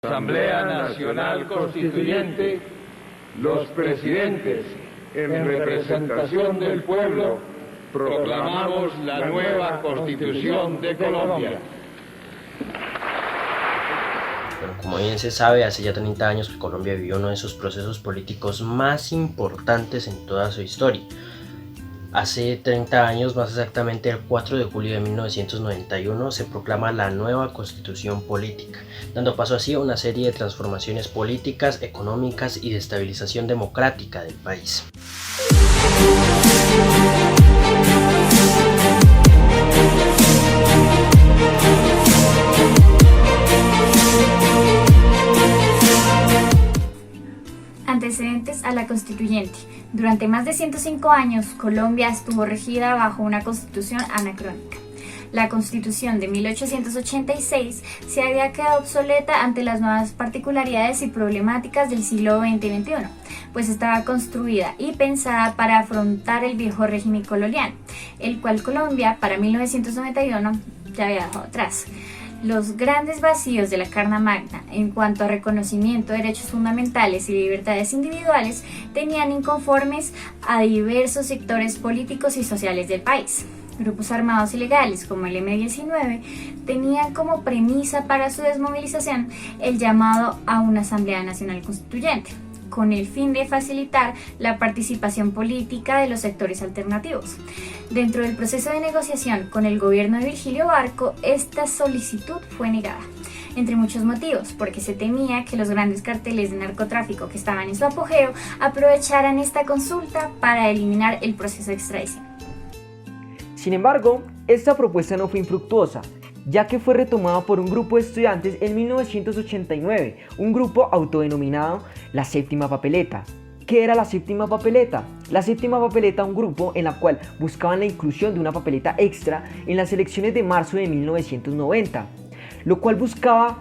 Asamblea Nacional Constituyente, los presidentes, en representación del pueblo, proclamamos la nueva Constitución de Colombia. Bueno, como bien se sabe, hace ya 30 años que Colombia vivió uno de sus procesos políticos más importantes en toda su historia. Hace 30 años, más exactamente el 4 de julio de 1991, se proclama la nueva Constitución Política, dando paso así a una serie de transformaciones políticas, económicas y de estabilización democrática del país. Antecedentes a la Constituyente. Durante más de 105 años, Colombia estuvo regida bajo una constitución anacrónica. La Constitución de 1886 se había quedado obsoleta ante las nuevas particularidades y problemáticas del siglo XX y XXI, pues estaba construida y pensada para afrontar el viejo régimen colonial, el cual Colombia para 1991 ya había dejado atrás. Los grandes vacíos de la Carta Magna en cuanto a reconocimiento de derechos fundamentales y libertades individuales tenían inconformes a diversos sectores políticos y sociales del país. Grupos armados ilegales como el M-19 tenían como premisa para su desmovilización el llamado a una Asamblea Nacional Constituyente, con el fin de facilitar la participación política de los sectores alternativos. Dentro del proceso de negociación con el gobierno de Virgilio Barco, esta solicitud fue negada, entre muchos motivos, porque se temía que los grandes carteles de narcotráfico que estaban en su apogeo aprovecharan esta consulta para eliminar el proceso de extradición. Sin embargo, esta propuesta no fue infructuosa, ya que fue retomada por un grupo de estudiantes en 1989, un grupo autodenominado la Séptima Papeleta. ¿Qué era la Séptima Papeleta? La Séptima Papeleta, un grupo en la cual buscaban la inclusión de una papeleta extra en las elecciones de marzo de 1990, lo cual buscaba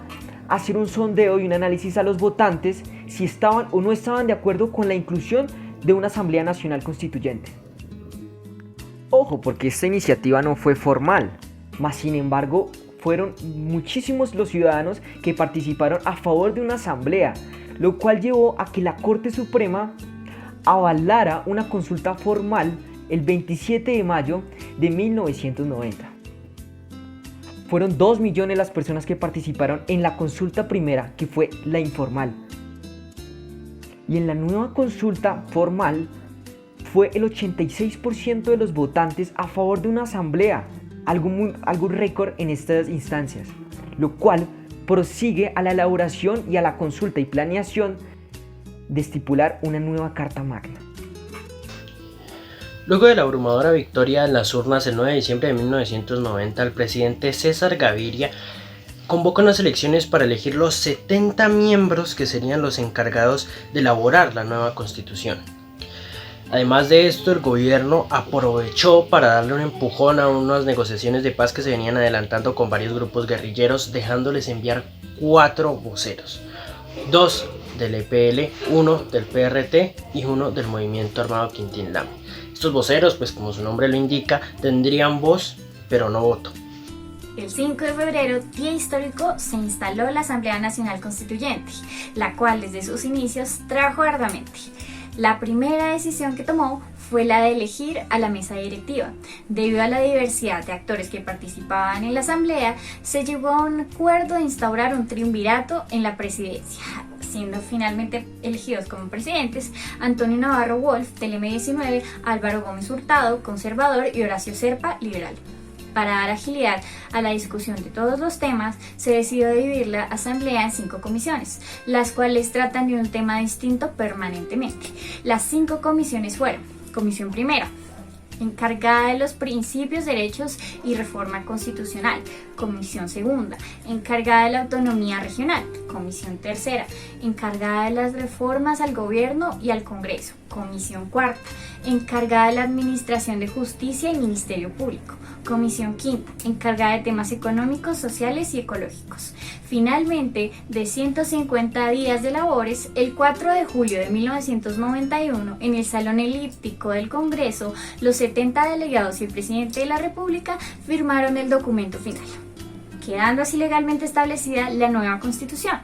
hacer un sondeo y un análisis a los votantes si estaban o no estaban de acuerdo con la inclusión de una Asamblea Nacional Constituyente. Ojo, porque esta iniciativa no fue formal, mas sin embargo fueron muchísimos los ciudadanos que participaron a favor de una asamblea, lo cual llevó a que la Corte Suprema avalara una consulta formal el 27 de mayo de 1990. Fueron 2 millones las personas que participaron en la consulta primera, que fue la informal. Y en la nueva consulta formal fue el 86% de los votantes a favor de una asamblea, algo récord en estas instancias, lo cual prosigue a la elaboración y a la consulta y planeación de estipular una nueva Carta Magna. Luego de la abrumadora victoria en las urnas el 9 de diciembre de 1990, el presidente César Gaviria convoca unas elecciones para elegir los 70 miembros que serían los encargados de elaborar la nueva Constitución. Además de esto, el gobierno aprovechó para darle un empujón a unas negociaciones de paz que se venían adelantando con varios grupos guerrilleros, dejándoles enviar 4 voceros, 2 del EPL, 1 del PRT y 1 del Movimiento Armado Quintín Lame. Estos voceros, pues como su nombre lo indica, tendrían voz, pero no voto. El 5 de febrero, día histórico, se instaló la Asamblea Nacional Constituyente, la cual desde sus inicios trabajó arduamente. La primera decisión que tomó fue la de elegir a la mesa directiva. Debido a la diversidad de actores que participaban en la asamblea, se llegó a un acuerdo de instaurar un triunvirato en la presidencia, siendo finalmente elegidos como presidentes Antonio Navarro Wolf, del M-19, Álvaro Gómez Hurtado, conservador, y Horacio Serpa, liberal. Para dar agilidad a la discusión de todos los temas, se decidió dividir la asamblea en 5 comisiones, las cuales tratan de un tema distinto permanentemente. Las 5 comisiones fueron: Comisión Primera, encargada de los principios, derechos y reforma constitucional; Comisión Segunda, encargada de la autonomía regional; Comisión Tercera, encargada de las reformas al gobierno y al Congreso; Comisión Cuarta, encargada de la administración de justicia y Ministerio Público; Comisión Quinta, encargada de temas económicos, sociales y ecológicos. Finalmente, de 150 días de labores, el 4 de julio de 1991, en el Salón Elíptico del Congreso, los 70 delegados y el presidente de la República firmaron el documento final, quedando así legalmente establecida la nueva Constitución,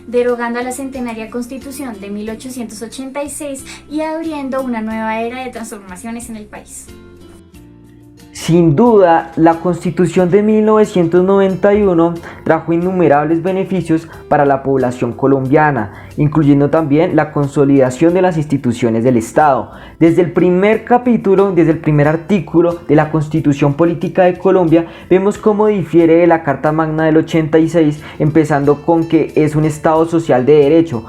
derogando a la centenaria Constitución de 1886 y abriendo una nueva era de transformaciones en el país. Sin duda, la Constitución de 1991 trajo innumerables beneficios para la población colombiana, incluyendo también la consolidación de las instituciones del Estado. Desde el primer capítulo, desde el primer artículo de la Constitución Política de Colombia, vemos cómo difiere de la Carta Magna del 86, empezando con que es un Estado social de derecho,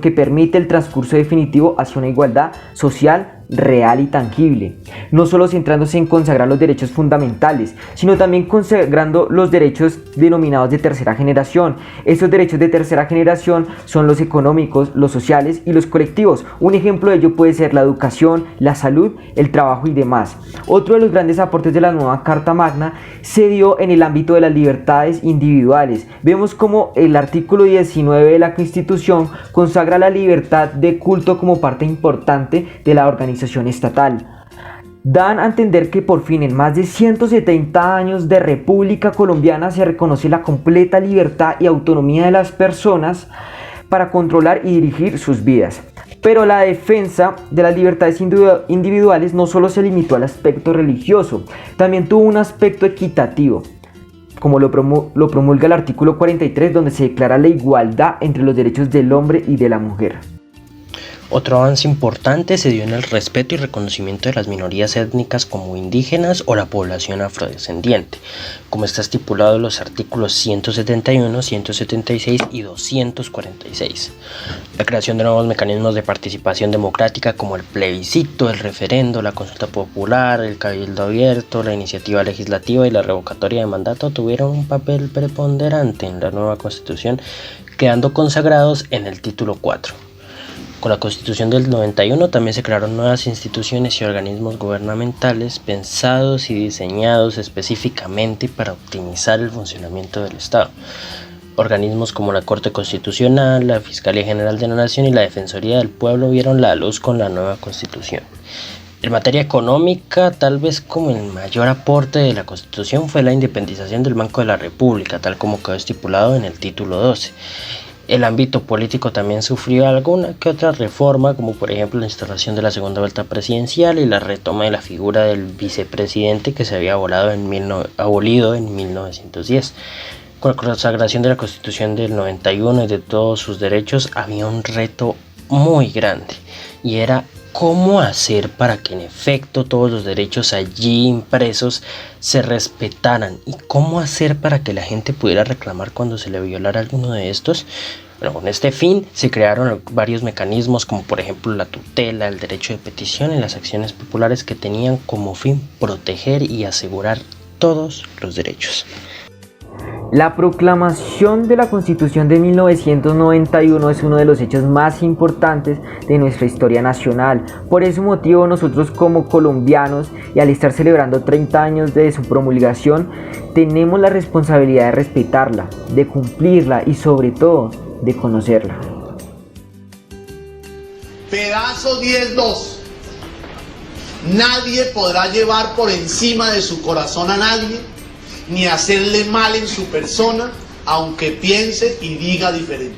que permite el transcurso definitivo hacia una igualdad social real y tangible, no solo centrándose en consagrar los derechos fundamentales, sino también consagrando los derechos denominados de tercera generación. Estos derechos de tercera generación son los económicos, los sociales y los colectivos. Un ejemplo de ello puede ser la educación, la salud, el trabajo y demás. Otro de los grandes aportes de la nueva Carta Magna se dio en el ámbito de las libertades individuales. Vemos como el artículo 19 de la Constitución consagra la libertad de culto como parte importante de la organización estatal. Dan a entender que por fin en más de 170 años de República Colombiana se reconoce la completa libertad y autonomía de las personas para controlar y dirigir sus vidas. Pero la defensa de las libertades individuales no solo se limitó al aspecto religioso, también tuvo un aspecto equitativo, como lo promulga el artículo 43, donde se declara la igualdad entre los derechos del hombre y de la mujer. Otro avance importante se dio en el respeto y reconocimiento de las minorías étnicas como indígenas o la población afrodescendiente, como está estipulado en los artículos 171, 176 y 246. La creación de nuevos mecanismos de participación democrática como el plebiscito, el referendo, la consulta popular, el cabildo abierto, la iniciativa legislativa y la revocatoria de mandato tuvieron un papel preponderante en la nueva Constitución, quedando consagrados en el título 4. Con la Constitución del 91 también se crearon nuevas instituciones y organismos gubernamentales pensados y diseñados específicamente para optimizar el funcionamiento del Estado. Organismos como la Corte Constitucional, la Fiscalía General de la Nación y la Defensoría del Pueblo vieron la luz con la nueva Constitución. En materia económica, tal vez como el mayor aporte de la Constitución fue la independización del Banco de la República, tal como quedó estipulado en el título 12. El ámbito político también sufrió alguna que otra reforma, como por ejemplo la instauración de la segunda vuelta presidencial y la retoma de la figura del vicepresidente que se había abolido en 1910. Con la consagración de la Constitución del 91 y de todos sus derechos había un reto muy grande, y era cómo hacer para que en efecto todos los derechos allí impresos se respetaran, y cómo hacer para que la gente pudiera reclamar cuando se le violara alguno de estos. Bueno, con este fin se crearon varios mecanismos, como por ejemplo la tutela, el derecho de petición y las acciones populares, que tenían como fin proteger y asegurar todos los derechos. La proclamación de la Constitución de 1991 es uno de los hechos más importantes de nuestra historia nacional. Por ese motivo, nosotros como colombianos, y al estar celebrando 30 años de su promulgación, tenemos la responsabilidad de respetarla, de cumplirla y sobre todo de conocerla. Pedazo 10.2. Nadie podrá llevar por encima de su corazón a nadie, ni hacerle mal en su persona, aunque piense y diga diferente.